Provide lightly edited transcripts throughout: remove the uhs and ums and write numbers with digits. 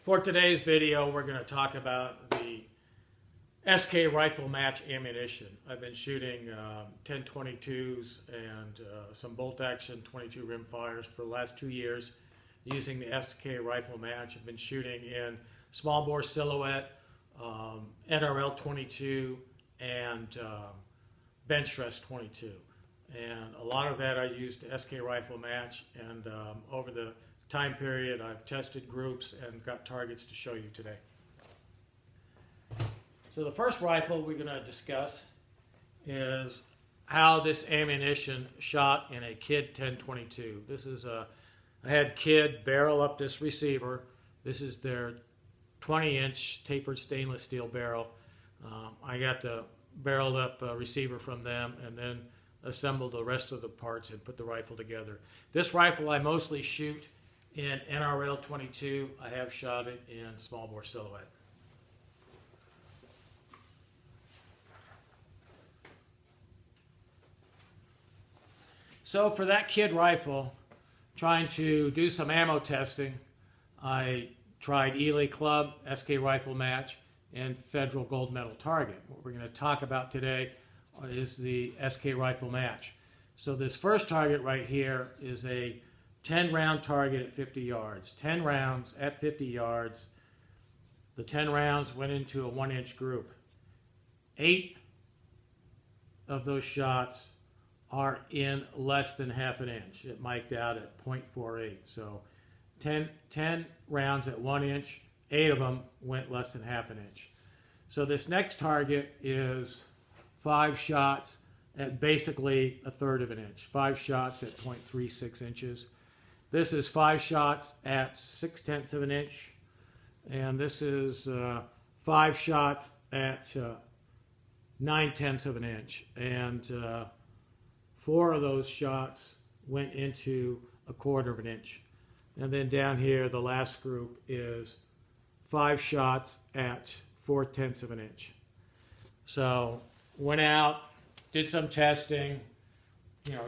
For today's video, we're going to talk about the SK rifle match ammunition. I've been shooting 10-22s and some bolt action 22 rim fires for the last 2 years using the SK rifle match. I've been shooting in small bore silhouette, NRL 22, and Benchrest 22. And a lot of that I used the SK rifle match, and over the time period I've tested groups and got targets to show you today. So the first rifle we're going to discuss is how this ammunition shot in a Kid 10-22. This is I had Kid barrel up this receiver. This is their 20-inch tapered stainless steel barrel. I got the barreled up receiver from them and then assembled the rest of the parts and put the rifle together. This rifle I mostly shoot in NRL 22. I have shot it in small bore silhouette. So for that Kid rifle, trying to do some ammo testing, I tried Ely Club, SK rifle match, and Federal gold medal target. What we're going to talk about today is the SK rifle match. So this first target right here is a 10-round target at 50 yards. 10 rounds at 50 yards. The 10 rounds went into a 1-inch group. 8 of those shots are in less than half an inch. It mic'd out at 0.48. So 10 rounds at 1 inch, 8 of them went less than half an inch. So this next target is 5 shots at basically a third of an inch. 5 shots at 0.36 inches. This is 5 shots at 0.6 of an inch. And this is 5 shots at 0.9 of an inch. And 4 of those shots went into a quarter of an inch. And then down here, the last group is 5 shots at 0.4 of an inch. So went out, did some testing,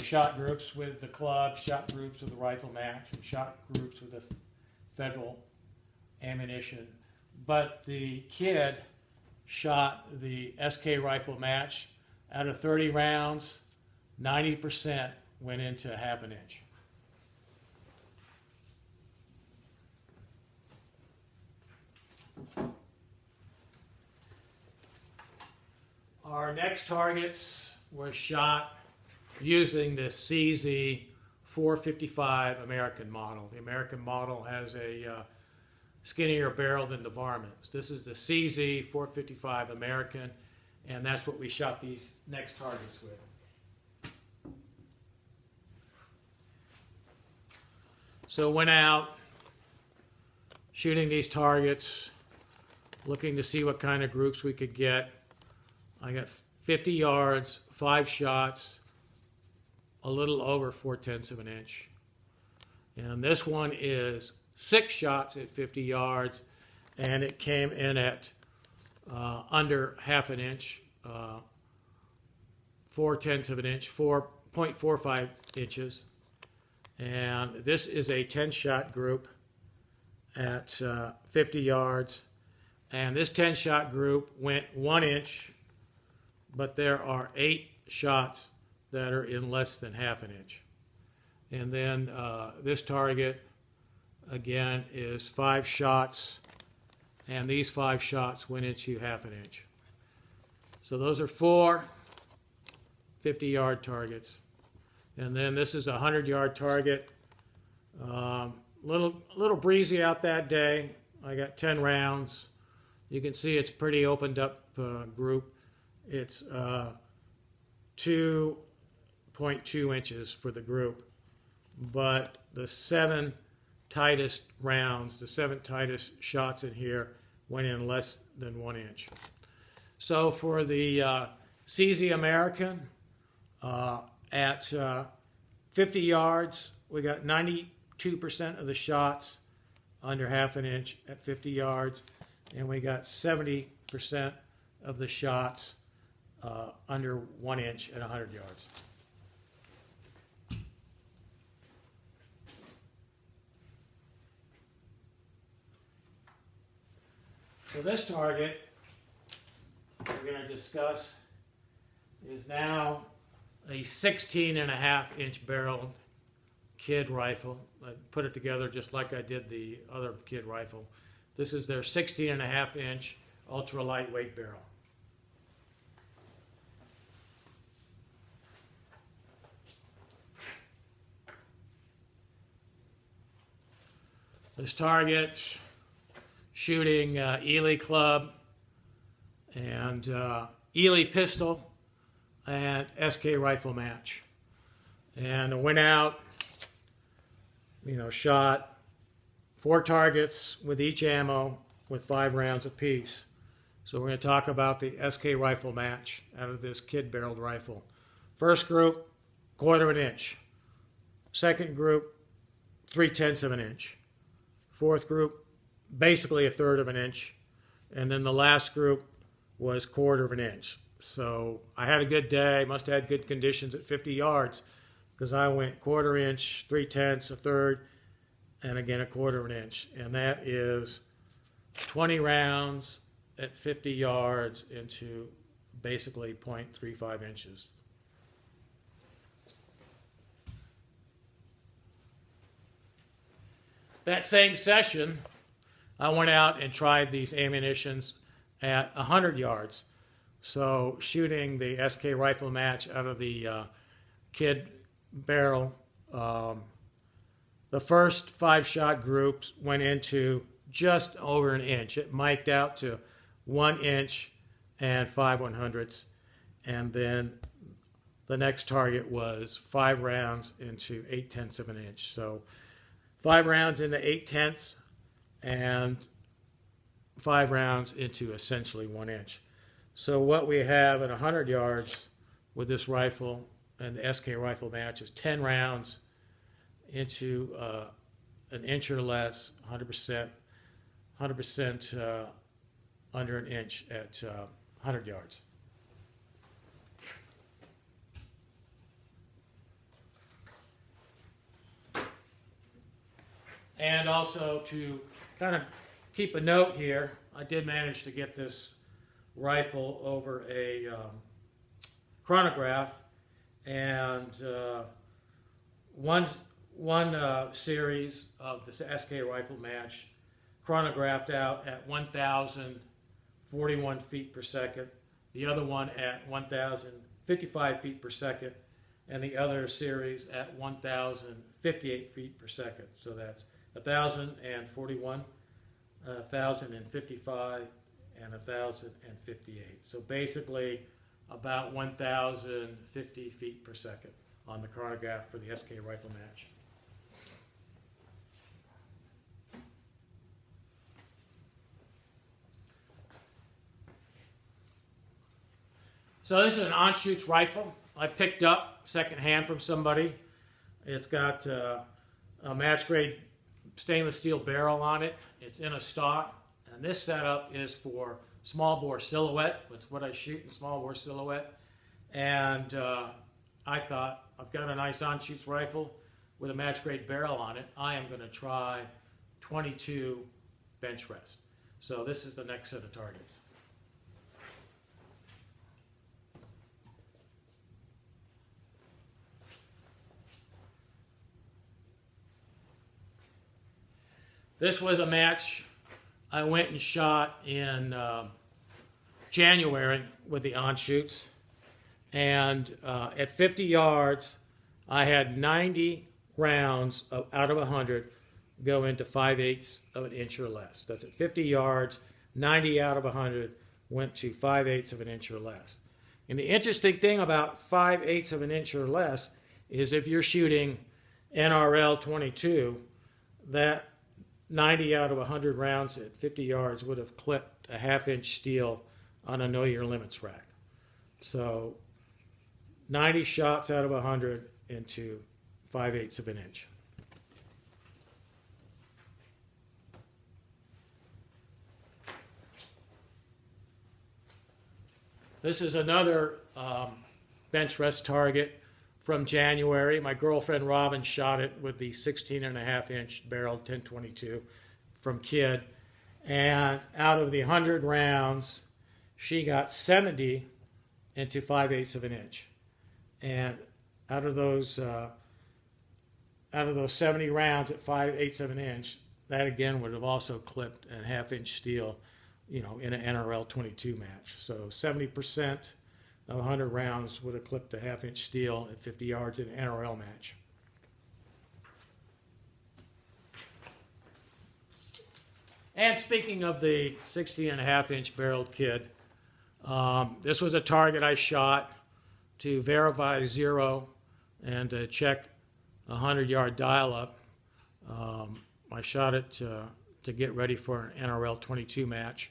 shot groups with the club, shot groups with the rifle match, and shot groups with the Federal ammunition. But the Kid shot the SK rifle match. Out of 30 rounds, 90% went into half an inch. Our next targets were shot using the CZ455 American model. The American model has a skinnier barrel than the varmints. This is the CZ455 American, and that's what we shot these next targets with. So went out shooting these targets, looking to see what kind of groups we could get. I got 50 yards, 5 shots, a little over 0.4 of an inch. And this one is 6 shots at 50 yards, and it came in at under half an inch, 0.4 of an inch, 4.45 inches. And this is a 10-shot group at 50 yards. And this 10-shot group went 1 inch, but there are 8 shots that are in less than half an inch. And then this target, again, is 5 shots, and these 5 shots went into half an inch. So those are 4 50-yard targets. And then this is a 100-yard target. Little breezy out that day. I got 10 rounds. You can see it's pretty opened up group. It's 2.2 inches for the group. But the 7 tightest rounds, the 7 tightest shots in here went in less than 1 inch. So for the CZ American, at 50 yards, we got 92% of the shots under half an inch at 50 yards, and we got 70% of the shots under 1 inch at 100 yards. So this target we're going to discuss is now a 16.5-inch barreled kid rifle. I put it together just like I did the other kid rifle. This is their 16.5-inch ultra lightweight barrel. This target shooting Ely club and Ely pistol and SK rifle match. And I went out, shot 4 targets with each ammo with 5 rounds apiece. So we're going to talk about the SK rifle match out of this kid barreled rifle. First group, 1/4 of an inch. Second group, 3/10 of an inch. Fourth group, basically 1/3 of an inch. And then the last group was 1/4 of an inch. So I had a good day, must have had good conditions at 50 yards because I went 1/4 inch, 3/10, 1/3, and again 1/4 of an inch. And that is 20 rounds at 50 yards into basically 0.35 inches. That same session, I went out and tried these ammunitions at 100 yards. So shooting the SK rifle match out of the kid barrel, the first 5-shot groups went into just over an inch. It mic'd out to 1 inch and 5/100ths. And then the next target was 5 rounds into 8/10 of an inch. So 5 rounds into 8/10 and 5 rounds into essentially 1 inch. So what we have at 100 yards with this rifle and the SK rifle match is 10 rounds into an inch or less, 100% under an inch at 100 yards. And also to kind of keep a note here, I did manage to get this rifle over a chronograph, and one series of the SK rifle match chronographed out at 1,041 feet per second, the other one at 1,055 feet per second, and the other series at 1,058 feet per second. So that's 1,041, 1,055, and 1,058. So basically about 1,050 feet per second on the chronograph for the SK rifle match. So this is an Anschütz rifle I picked up secondhand from somebody. It's got a match grade stainless steel barrel on it. It's in a stock, and this setup is for small bore silhouette. That's what I shoot in small bore silhouette. And I thought, I've got a nice Anschütz rifle with a match grade barrel on it. I am going to try 22 Benchrest. So this is the next set of targets. This was a match I went and shot in January with the Anschütz. And at 50 yards, I had 90 rounds out of 100 go into 5/8 of an inch or less. That's at 50 yards, 90 out of 100 went to 5/8 of an inch or less. And the interesting thing about 5/8 of an inch or less is if you're shooting NRL 22, that 90 out of 100 rounds at 50 yards would have clipped a 1/2 inch steel on a Know Your Limits rack. So 90 shots out of 100 into 5/8 of an inch. This is another Benchrest target from January. My girlfriend Robin shot it with the 16.5-inch barrel 1022 from Kid. And out of the 100 rounds, she got 70 into 5/8 of an inch. And out of those 70 rounds at 5/8 of an inch, that again would have also clipped a 1/2-inch steel, in an NRL 22 match. So 70% of 100 rounds would have clipped a 1/2-inch steel at 50 yards in an NRL match. And speaking of the 16.5-inch barreled kid, this was a target I shot to verify zero and to check a 100-yard dial-up. I shot it to get ready for an NRL 22 match.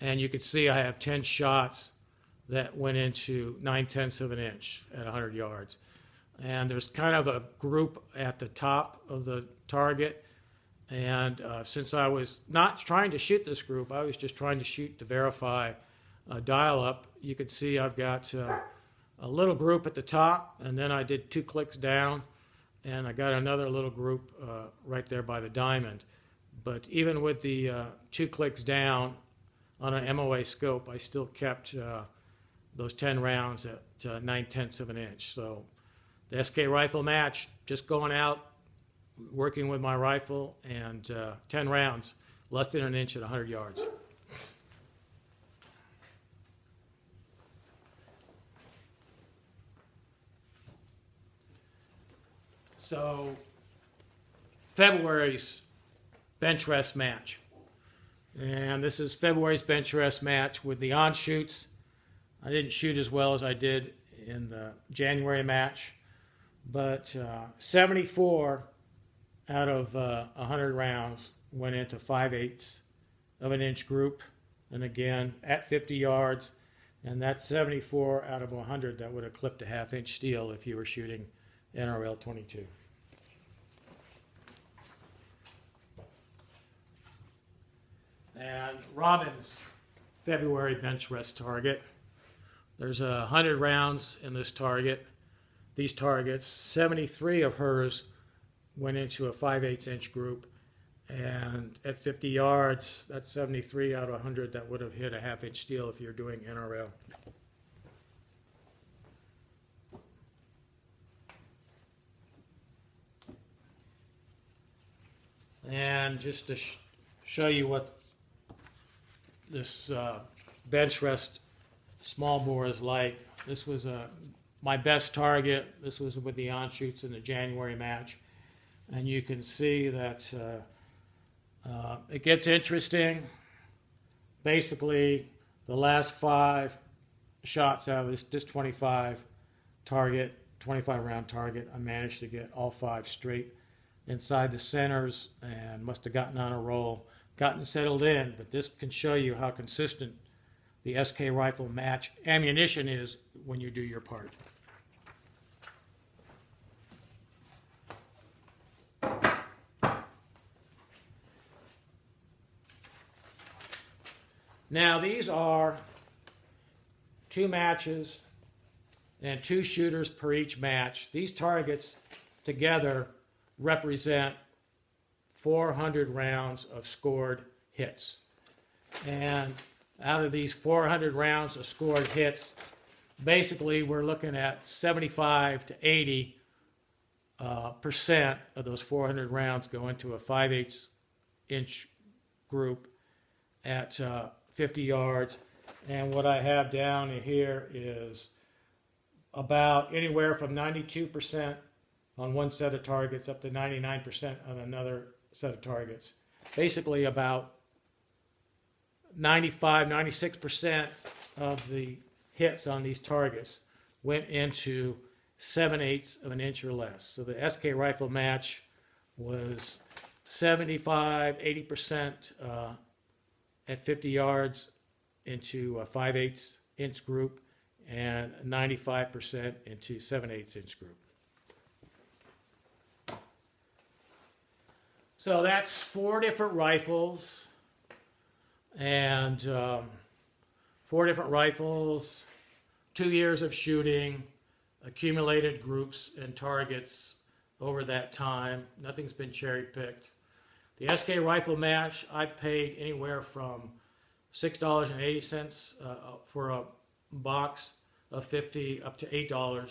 And you can see I have 10 shots that went into 9/10 of an inch at 100 yards. And there's kind of a group at the top of the target. And since I was not trying to shoot this group, I was just trying to shoot to verify a dial-up. You can see I've got a little group at the top, and then I did 2 clicks down, and I got another little group right there by the diamond. But even with the 2 clicks down on an MOA scope, I still kept those 10 rounds at 9/10 of an inch. So the SK rifle match, just going out, working with my rifle, and 10 rounds, less than an inch at 100 yards. So February's Benchrest match. And this is February's Benchrest match with the Anschütz. I didn't shoot as well as I did in the January match, but 74 out of 100 rounds went into 5/8 of an inch group, and again at 50 yards, and that's 74 out of 100 that would have clipped a 1/2-inch steel if you were shooting NRL 22. And Robin's February Benchrest target. There's 100 rounds in this target. These targets, 73 of hers went into a 5/8 inch group, and at 50 yards, that's 73 out of 100 that would have hit a 1/2-inch steel if you're doing NRL. And just to show you what this Benchrest small bore is like, this was my best target. This was with the Anschütz in the January match. And you can see that it gets interesting. Basically, the last 5 shots out of this 25 round target, I managed to get all 5 straight inside the centers and must have gotten on a roll, gotten settled in. But this can show you how consistent the SK rifle match ammunition is when you do your part. Now these are 2 matches and 2 shooters per each match. These targets together represent 400 rounds of scored hits. And out of these 400 rounds of scored hits, basically we're looking at 75 to 80% of those 400 rounds go into a 5/8 inch group at 50 yards. And what I have down here is about anywhere from 92% on one set of targets up to 99% on another set of targets. Basically about 95, 96% of the hits on these targets went into 7/8 of an inch or less. So the SK rifle match was 75, 80% at 50 yards into a 5/8 inch group and 95% into 7/8 inch group. So that's 4 different rifles, and 4 different rifles, 2 years of shooting, accumulated groups and targets over that time. Nothing's been cherry-picked. The SK rifle match, I paid anywhere from $6.80 for a box of 50 up to $8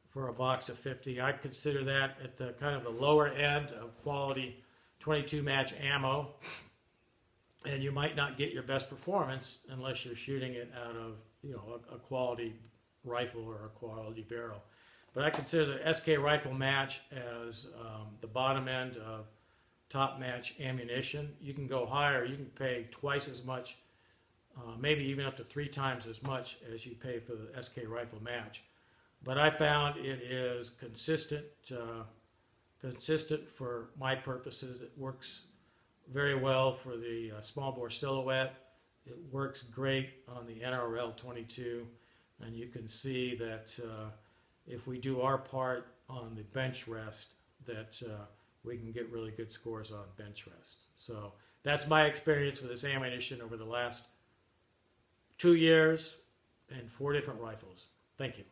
for a box of 50. I consider that at the kind of the lower end of quality 22 match ammo, and you might not get your best performance unless you're shooting it out of, you know, a quality rifle or a quality barrel. But I consider the SK rifle match as the bottom end of top match ammunition. You can go higher. You can pay twice as much, maybe even up to 3 times as much as you pay for the SK rifle match. But I found it is consistent for my purposes. It works very well for the small bore silhouette. It works great on the NRL 22, and you can see that if we do our part on the Benchrest, that we can get really good scores on Benchrest. So that's my experience with this ammunition over the last 2 years and 4 different rifles. Thank you.